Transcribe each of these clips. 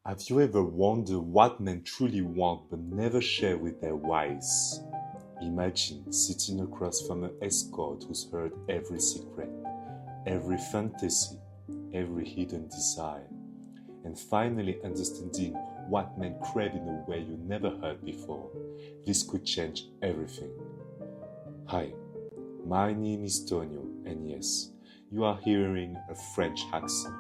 Have you ever wondered what men truly want but never share with their wives? Imagine sitting across from an escort who's heard every secret, every fantasy, every hidden desire, and finally understanding what men crave in a way you never heard before. This could change everything. Hi, my name is Tonio, and yes, you are hearing a French accent.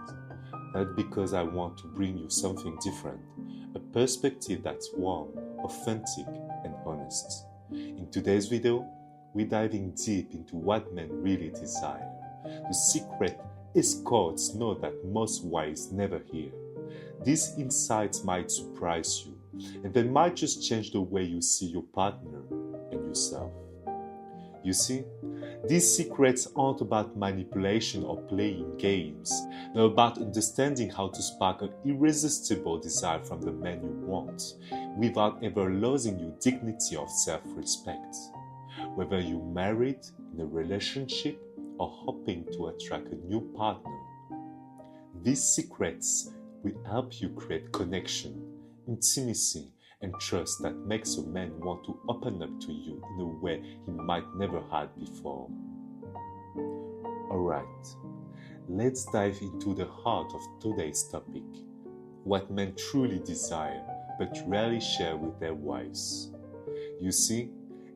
Not because I want to bring you something different, a perspective that's warm, authentic, and honest. In today's video, we're diving deep into what men really desire, the secret escorts know that most wives never hear. These insights might surprise you, and they might just change the way you see your partner and yourself. You see, these secrets aren't about manipulation or playing games. They're about understanding how to spark an irresistible desire from the man you want, without ever losing your dignity or self-respect. Whether you're married, in a relationship, or hoping to attract a new partner, these secrets will help you create connection, intimacy, and trust that makes a man want to open up to you in a way he might never had before. Alright, let's dive into the heart of today's topic. What men truly desire but rarely share with their wives. You see,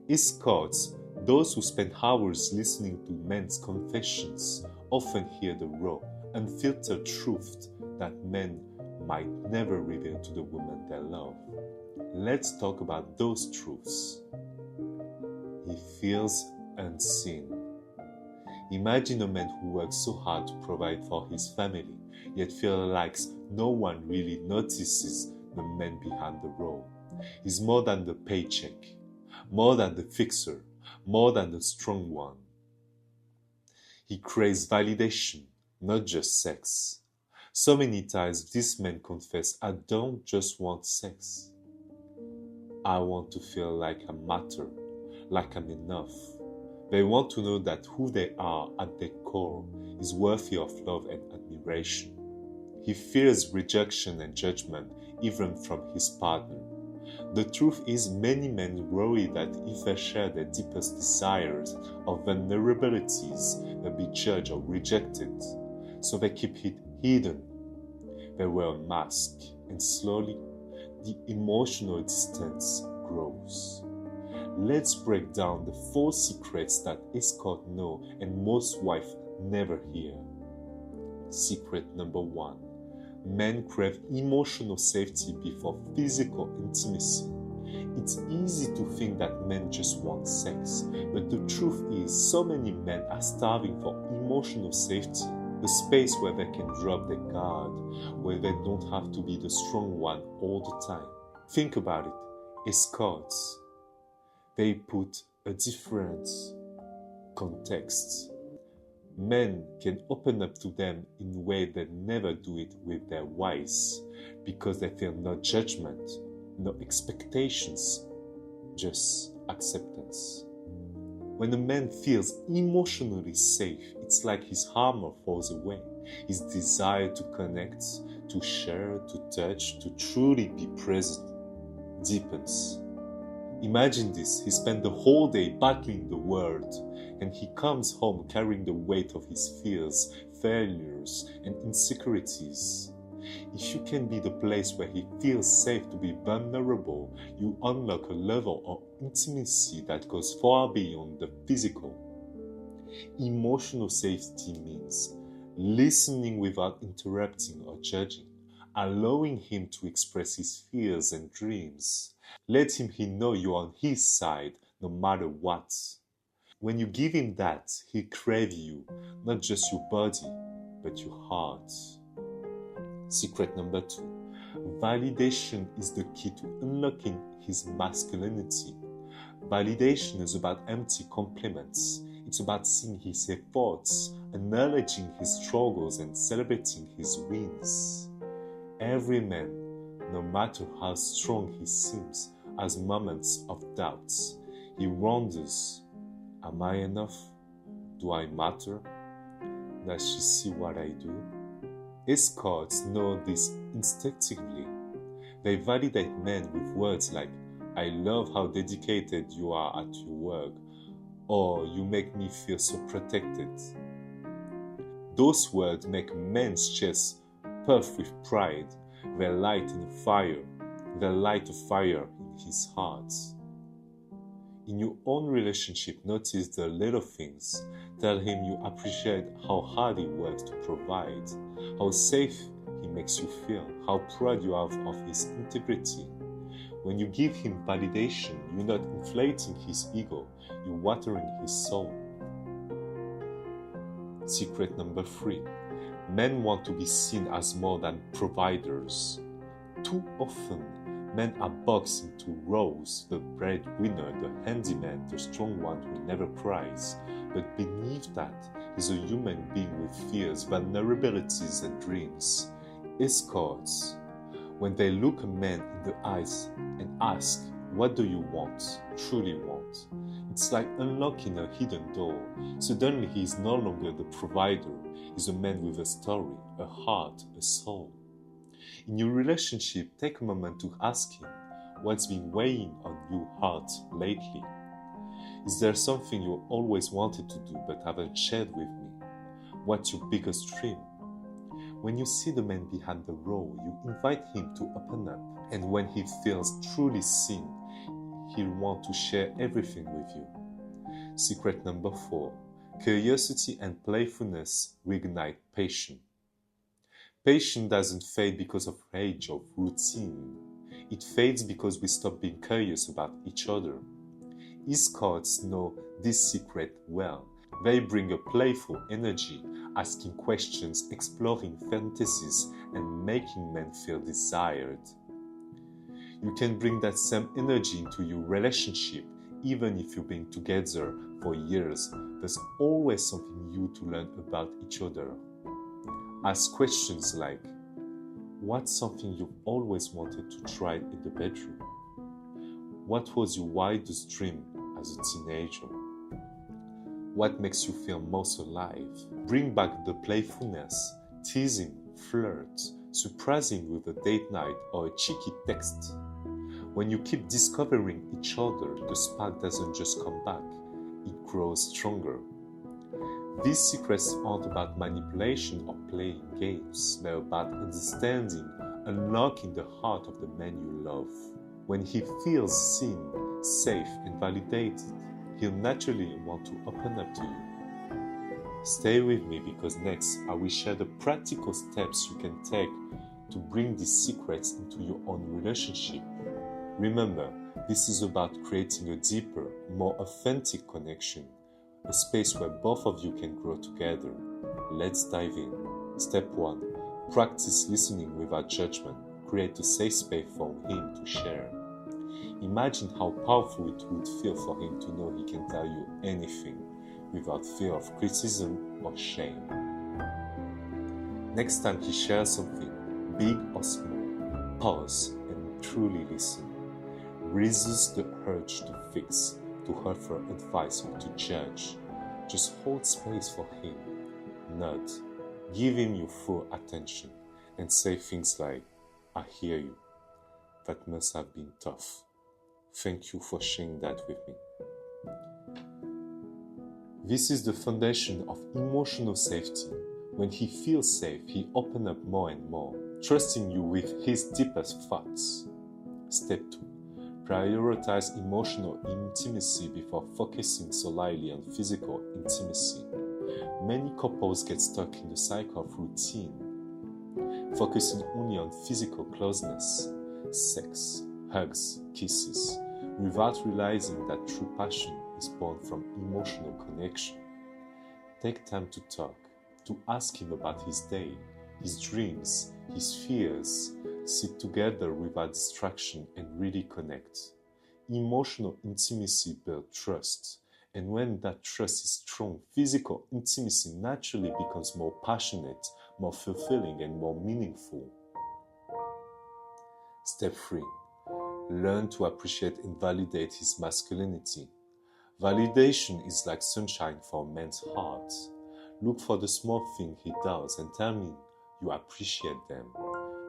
escorts, those who spend hours listening to men's confessions, often hear the raw, unfiltered truth that men might never reveal to the woman they love. Let's talk about those truths. He feels unseen. Imagine a man who works so hard to provide for his family, yet feels like no one really notices the man behind the role. He's more than the paycheck, more than the fixer, more than the strong one. He craves validation, not just sex. So many times these men confess, I don't just want sex. I want to feel like I matter, like I'm enough. They want to know that who they are at their core is worthy of love and admiration. He fears rejection and judgment even from his partner. The truth is, many men worry that if they share their deepest desires or vulnerabilities, they'll be judged or rejected. So they keep it hidden. They wear a mask, and slowly, the emotional distance grows. Let's break down the 4 secrets that escorts know and most wives never hear. Secret number 1. Men crave emotional safety before physical intimacy. It's easy to think that men just want sex, but the truth is so many men are starving for emotional safety. A space where they can drop their guard, where they don't have to be the strong one all the time. Think about it. Escorts, they put a different context. Men can open up to them in a way they never do it with their wives because they feel no judgment, no expectations, just acceptance. When a man feels emotionally safe, it's like his armor falls away. His desire to connect, to share, to touch, to truly be present deepens. Imagine this, he spent the whole day battling the world, and he comes home carrying the weight of his fears, failures, and insecurities. If you can be the place where he feels safe to be vulnerable, you unlock a level of intimacy that goes far beyond the physical. Emotional safety means listening without interrupting or judging, allowing him to express his fears and dreams. Let him know you're on his side no matter what. When you give him that, he craves you, not just your body, but your heart. Secret number 2. Validation is the key to unlocking his masculinity. Validation is about empty compliments. It's about seeing his efforts, acknowledging his struggles, and celebrating his wins. Every man, no matter how strong he seems, has moments of doubts. He wonders, am I enough? Do I matter? Does she see what I do? Escorts know this instinctively. They validate men with words like, I love how dedicated you are at your work, or you make me feel so protected. Those words make men's chests puff with pride. They light a fire in his heart. In your own relationship, notice the little things. Tell him you appreciate how hard he works to provide, how safe he makes you feel, how proud you are of his integrity. When you give him validation, you're not inflating his ego, you're watering his soul. Secret number 3. Men want to be seen as more than providers. Too often, men are boxed into roles: the breadwinner, the handyman, the strong one who never cries. But beneath that is a human being with fears, vulnerabilities, and dreams. Escorts. When they look a man in the eyes and ask, what do you want, truly want? It's like unlocking a hidden door. Suddenly he is no longer the provider. He's a man with a story, a heart, a soul. In your relationship, take a moment to ask him, what's been weighing on your heart lately? Is there something you always wanted to do but haven't shared with me? What's your biggest dream? When you see the man behind the role, you invite him to open up. And when he feels truly seen, he'll want to share everything with you. Secret number 4. Curiosity and playfulness reignite passion. Passion doesn't fade because of rage or routine. It fades because we stop being curious about each other. Escorts know this secret well. They bring a playful energy, asking questions, exploring fantasies, and making men feel desired. You can bring that same energy into your relationship, even if you've been together for years. There's always something new to learn about each other. Ask questions like, what's something you've always wanted to try in the bedroom? What was your wildest dream as a teenager? What makes you feel most alive? Bring back the playfulness, teasing, flirt, surprising with a date night or a cheeky text. When you keep discovering each other, the spark doesn't just come back, it grows stronger. These secrets aren't about manipulation or playing games. They're about understanding, unlocking the heart of the man you love. When he feels seen, safe, and validated, he'll naturally want to open up to you. Stay with me because next I will share the practical steps you can take to bring these secrets into your own relationship. Remember, this is about creating a deeper, more authentic connection, a space where both of you can grow together. Let's dive in. Step 1. Practice listening without judgment. Create a safe space for him to share. Imagine how powerful it would feel for him to know he can tell you anything without fear of criticism or shame. Next time he shares something, big or small, pause and truly listen. Resist the urge to fix, to offer advice or to judge. Just hold space for him. Nod. Give him your full attention and say things like, I hear you. That must have been tough. Thank you for sharing that with me. This is the foundation of emotional safety. When he feels safe, he opens up more and more, trusting you with his deepest thoughts. Step 2. Prioritize emotional intimacy before focusing solely on physical intimacy. Many couples get stuck in the cycle of routine, focusing only on physical closeness, sex, hugs, kisses, without realizing that true passion is born from emotional connection. Take time to talk, to ask him about his day, his dreams, his fears. Sit together without distraction and really connect. Emotional intimacy builds trust, and when that trust is strong, physical intimacy naturally becomes more passionate, more fulfilling, and more meaningful. Step 3. Learn to appreciate and validate his masculinity. Validation is like sunshine for a man's heart. Look for the small thing he does and tell me you appreciate them.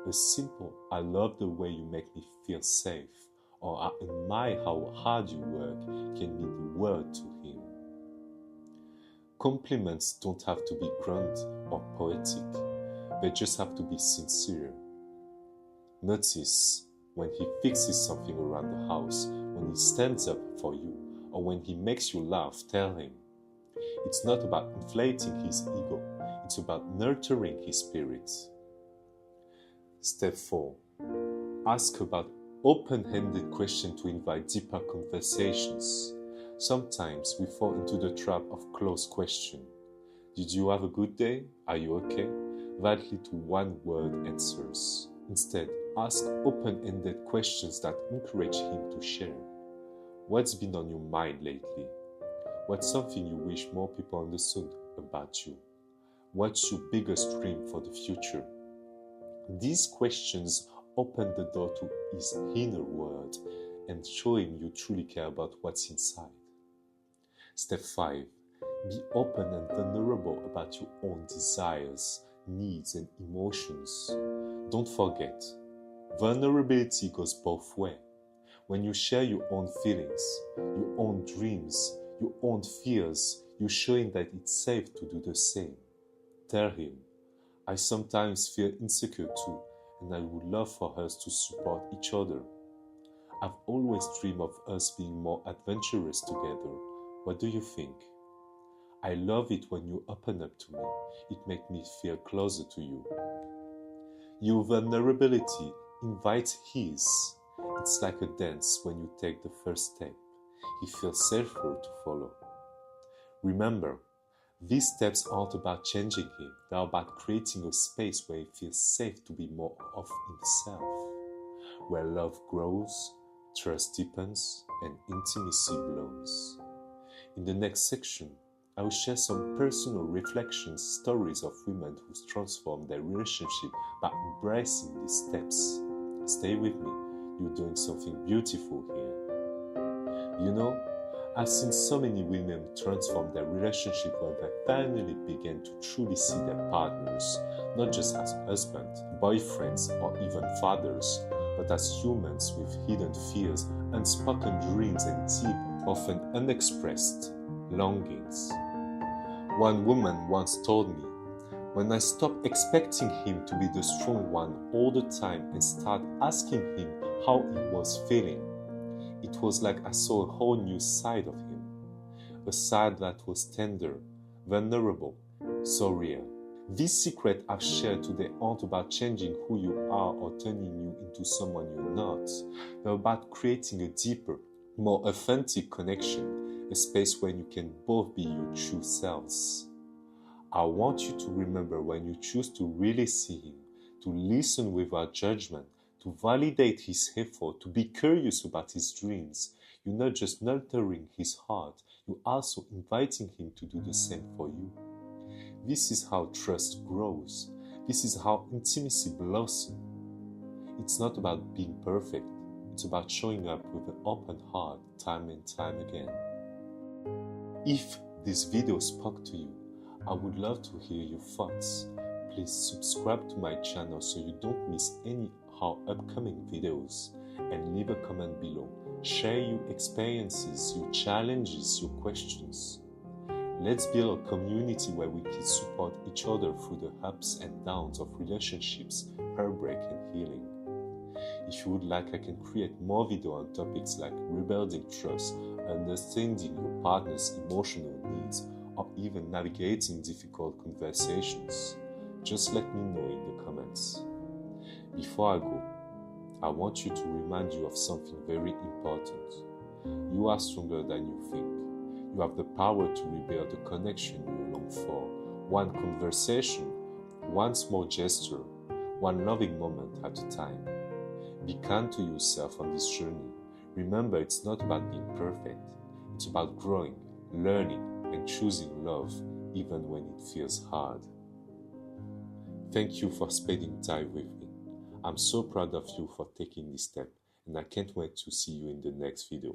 A simple, "I love the way you make me feel safe," or "I admire how hard you work," can mean the world to him. Compliments don't have to be grand or poetic, they just have to be sincere. Notice when he fixes something around the house, when he stands up for you, or when he makes you laugh. Tell him. It's not about inflating his ego, it's about nurturing his spirit. Step 4. Ask about open-ended questions to invite deeper conversations. Sometimes we fall into the trap of closed question. Did you have a good day? Are you okay? That lead to one-word answers. Instead, ask open-ended questions that encourage him to share. What's been on your mind lately? What's something you wish more people understood about you? What's your biggest dream for the future? These questions open the door to his inner world and show him you truly care about what's inside. Step 5. Be open and vulnerable about your own desires, needs, and emotions. Don't forget, vulnerability goes both ways. When you share your own feelings, your own dreams, your own fears, you're showing that it's safe to do the same. Tell him, "I sometimes feel insecure too, and I would love for us to support each other. I've always dreamed of us being more adventurous together. What do you think? I love it when you open up to me. It makes me feel closer to you." Your vulnerability invites his. It's like a dance. When you take the first step, he feels safer to follow. Remember, these steps aren't about changing him. They're about creating a space where he feels safe to be more of himself, where love grows, trust deepens, and intimacy blooms. In the next section, I will share some personal reflections, stories of women who transformed their relationship by embracing these steps. Stay with me, you're doing something beautiful here. You know, I've seen so many women transform their relationship when they finally began to truly see their partners, not just as husbands, boyfriends, or even fathers, but as humans with hidden fears, unspoken dreams, and deep, often unexpressed longings. One woman once told me, "When I stopped expecting him to be the strong one all the time and started asking him how he was feeling, it was like I saw a whole new side of him. A side that was tender, vulnerable, so real." These secrets I've shared today aren't about changing who you are or turning you into someone you're not. They're about creating a deeper, more authentic connection, a space where you can both be your true selves. I want you to remember, when you choose to really see him, to listen without judgment, to validate his effort, to be curious about his dreams, you're not just nurturing his heart, you're also inviting him to do the same for you. This is how trust grows. This is how intimacy blossoms. It's not about being perfect. It's about showing up with an open heart time and time again. If this video spoke to you, I would love to hear your thoughts. Please subscribe to my channel so you don't miss any of our upcoming videos, and leave a comment below. Share your experiences, your challenges, your questions. Let's build a community where we can support each other through the ups and downs of relationships, heartbreak, and healing. If you would like, I can create more videos on topics like rebuilding trust, understanding your partner's emotional needs, or even navigating difficult conversations. Just let me know in the comments. Before I go, I want you to remind you of something very important. You are stronger than you think. You have the power to rebuild the connection you long for. One conversation, one small gesture, one loving moment at a time. Be kind to yourself on this journey. Remember, it's not about being perfect. It's about growing, learning, and choosing love even when it feels hard. Thank you for spending time with me. I'm so proud of you for taking this step, and I can't wait to see you in the next video.